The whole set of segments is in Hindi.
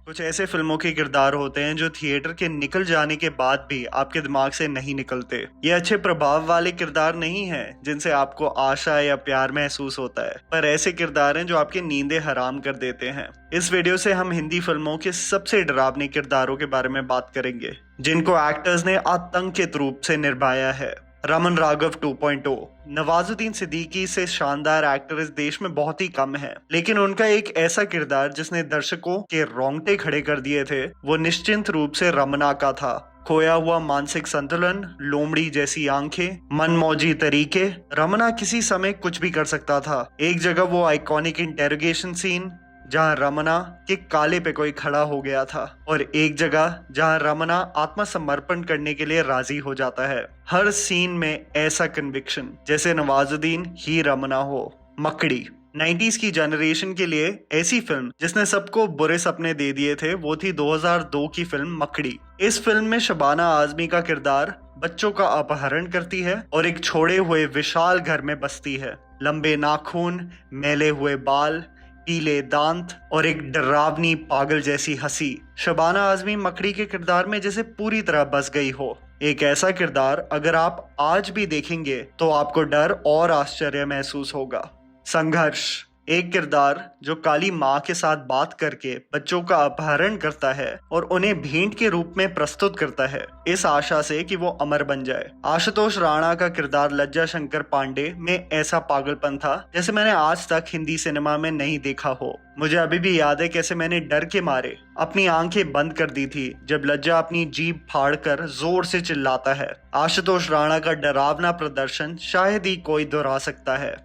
कुछ ऐसे फिल्मों के किरदार होते हैं जो थिएटर के निकल जाने के बाद भी आपके दिमाग से नहीं निकलते। ये अच्छे प्रभाव वाले किरदार नहीं हैं जिनसे आपको आशा या प्यार महसूस होता है, पर ऐसे किरदार हैं जो आपकी नींदें हराम कर देते हैं। इस वीडियो से हम हिंदी फिल्मों के सबसे डरावने किरदारों के बारे में बात करेंगे जिनको एक्टर्स ने आतंकित रूप से निभाया है। रमन राघव 2.0। नवाजुद्दीन सिद्दीकी से शानदार एक्टर इस देश में बहुत ही कम है, लेकिन उनका एक ऐसा किरदार जिसने दर्शकों के रोंगटे खड़े कर दिए थे वो निश्चिंत रूप से रमना का था। खोया हुआ मानसिक संतुलन, लोमड़ी जैसी आंखें, मनमौजी तरीके। रमना किसी समय कुछ भी कर सकता था। एक जगह वो आइकॉनिक इंटेरोगेशन सीन जहां रमना के काले पे कोई खड़ा हो गया था, और एक जगह जहां रमना आत्मसमर्पण करने के लिए राजी हो जाता है। हर सीन में ऐसा कन्विक्शन जैसे नवाजुद्दीन ही रमना हो। मकड़ी 90s की जनरेशन के लिए ऐसी फिल्म जिसने सबको बुरे सपने दे दिए थे वो थी 2002 की फिल्म मकड़ी। इस फिल्म में शबाना आजमी का किरदार बच्चों का अपहरण करती है और एक छोड़े हुए विशाल घर में बसती है। लंबे नाखून, मैले हुए बाल, पीले दांत और एक डरावनी पागल जैसी हंसी। शबाना आजमी मकड़ी के किरदार में जैसे पूरी तरह बस गई हो। एक ऐसा किरदार अगर आप आज भी देखेंगे तो आपको डर और आश्चर्य महसूस होगा। संघर्ष एक किरदार जो काली माँ के साथ बात करके बच्चों का अपहरण करता है और उन्हें भेंट के रूप में प्रस्तुत करता है, इस आशा से कि वो अमर बन जाए। आशुतोष राणा का किरदार लज्जा शंकर पांडे में ऐसा पागलपन था जैसे मैंने आज तक हिंदी सिनेमा में नहीं देखा हो। मुझे अभी भी याद है कैसे मैंने डर के मारे अपनी आंखें बंद कर दी थी जब लज्जा अपनी जीभ फाड़कर जोर से चिल्लाता है। आशुतोष राणा का डरावना प्रदर्शन शायद ही कोई दोहरा सकता है।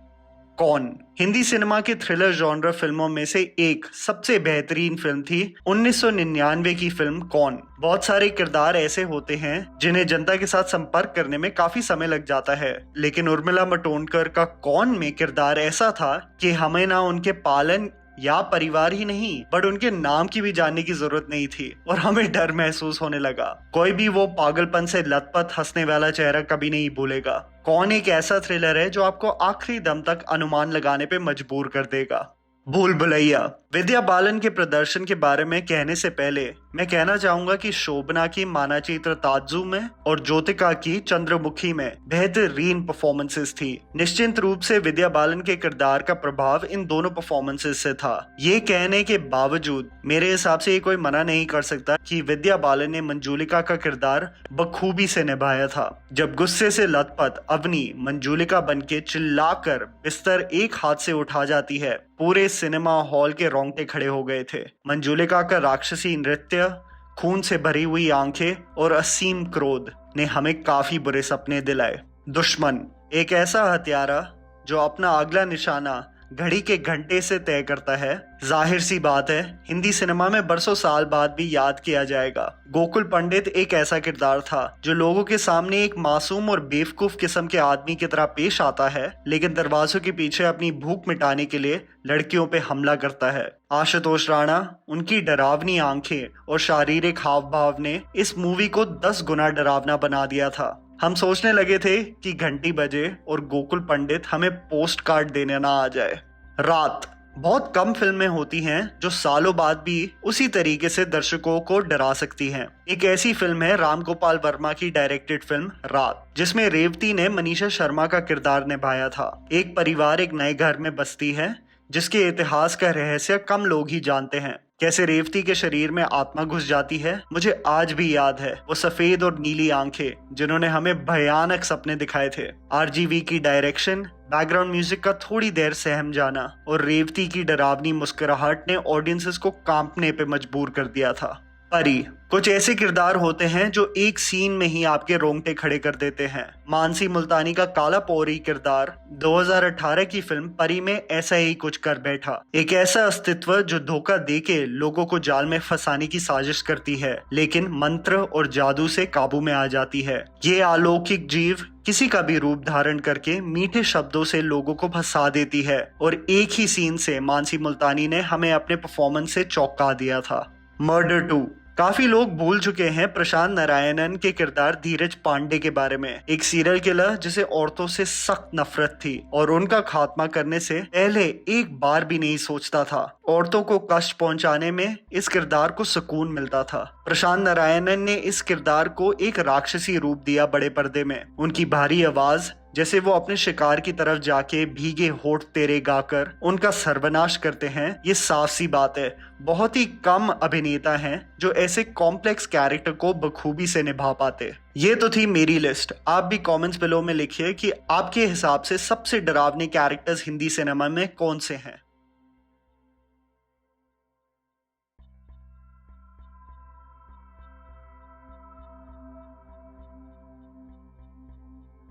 कौन हिंदी सिनेमा के थ्रिलर जॉनर फिल्मों में से एक सबसे बेहतरीन फिल्म थी 1999 की फिल्म कौन। बहुत सारे किरदार ऐसे होते हैं जिन्हें जनता के साथ संपर्क करने में काफी समय लग जाता है, लेकिन उर्मिला मातोंडकर का कौन में किरदार ऐसा था कि हमें ना उनके पालन या परिवार ही नहीं बट उनके नाम की भी जानने की जरूरत नहीं थी और हमें डर महसूस होने लगा। कोई भी वो पागलपन से लथपथ हंसने वाला चेहरा कभी नहीं भूलेगा। कौन एक ऐसा थ्रिलर है जो आपको आखिरी दम तक अनुमान लगाने पे मजबूर कर देगा। भूल भुलैया। विद्या बालन के प्रदर्शन के बारे में कहने से पहले मैं कहना चाहूंगा कि शोभना की मानाचित्र ताज्जू में और ज्योतिका की चंद्रमुखी में बेहतरीन परफॉर्मेंसेस थी। निश्चित रूप से विद्या बालन के किरदार का प्रभाव इन दोनों परफॉर्मेंसेस से था। ये कहने के बावजूद मेरे हिसाब से ये कोई मना नहीं कर सकता कि विद्या बालन ने मंजूलिका का किरदार बखूबी से निभाया था। जब गुस्से से लथपथ अवनी मंजूलिका बनके चिल्लाकर बिस्तर एक हाथ से उठा जाती है, पूरे सिनेमा हॉल के रोंगटे खड़े हो गए थे। मंजूलिका का राक्षसी नृत्य, खून से भरी हुई आंखें और असीम क्रोध ने हमें काफी बुरे सपने दिलाए। दुश्मन एक ऐसा हत्यारा जो अपना अगला निशाना घड़ी के घंटे से तय करता है। जाहिर सी बात है हिंदी सिनेमा में बरसों साल बाद भी याद किया जाएगा। गोकुल पंडित एक ऐसा किरदार था जो लोगों के सामने एक मासूम और बेवकूफ किस्म के आदमी की तरह पेश आता है, लेकिन दरवाजों के पीछे अपनी भूख मिटाने के लिए लड़कियों पे हमला करता है। आशुतोष राणा, उनकी डरावनी आंखें और शारीरिक हाव भाव ने इस मूवी को 10 गुना डरावना बना दिया था। हम सोचने लगे थे कि घंटी बजे और गोकुल पंडित हमें पोस्ट कार्ड देने ना आ जाए। रात बहुत कम फिल्में होती हैं जो सालों बाद भी उसी तरीके से दर्शकों को डरा सकती हैं। एक ऐसी फिल्म है राम गोपाल वर्मा की डायरेक्टेड फिल्म रात, जिसमें रेवती ने मनीषा शर्मा का किरदार निभाया था। एक परिवार एक नए घर में बसती है जिसके इतिहास का रहस्य कम लोग ही जानते हैं। कैसे रेवती के शरीर में आत्मा घुस जाती है, मुझे आज भी याद है। वो सफेद और नीली आंखें जिन्होंने हमें भयानक सपने दिखाए थे। आरजीवी की डायरेक्शन, बैकग्राउंड म्यूजिक का थोड़ी देर सहम जाना और रेवती की डरावनी मुस्कुराहट ने ऑडियंसेस को कांपने पे मजबूर कर दिया था। परी कुछ ऐसे किरदार होते हैं जो एक सीन में ही आपके रोंगटे खड़े कर देते हैं। मानसी मुल्तानी का काला पौरी किरदार 2018 की फिल्म परी में ऐसा ही कुछ कर बैठा। एक ऐसा अस्तित्व जो धोखा देके लोगों को जाल में फंसाने की साजिश करती है, लेकिन मंत्र और जादू से काबू में आ जाती है। ये अलौकिक जीव किसी का भी रूप धारण करके मीठे शब्दों से लोगों को फंसा देती है, और एक ही सीन से मानसी मुल्तानी ने हमें अपने परफॉर्मेंस से चौंका दिया था। मर्डर 2 काफी लोग भूल चुके हैं प्रशांत नारायणन के किरदार धीरज पांडे के बारे में, एक सीरियल किलर जिसे औरतों से सख्त नफरत थी और उनका खात्मा करने से पहले एक बार भी नहीं सोचता था। औरतों को कष्ट पहुंचाने में इस किरदार को सुकून मिलता था। प्रशांत नारायणन ने इस किरदार को एक राक्षसी रूप दिया बड़े पर्दे में। उनकी भारी आवाज, जैसे वो अपने शिकार की तरफ जाके भीगे होठ तेरे गाकर उनका सर्वनाश करते हैं, ये साफ सी बात है बहुत ही कम अभिनेता हैं जो ऐसे कॉम्प्लेक्स कैरेक्टर को बखूबी से निभा पाते। ये तो थी मेरी लिस्ट। आप भी कमेंट्स बिलो में लिखिए कि आपके हिसाब से सबसे डरावने कैरेक्टर्स हिंदी सिनेमा में कौन से हैं।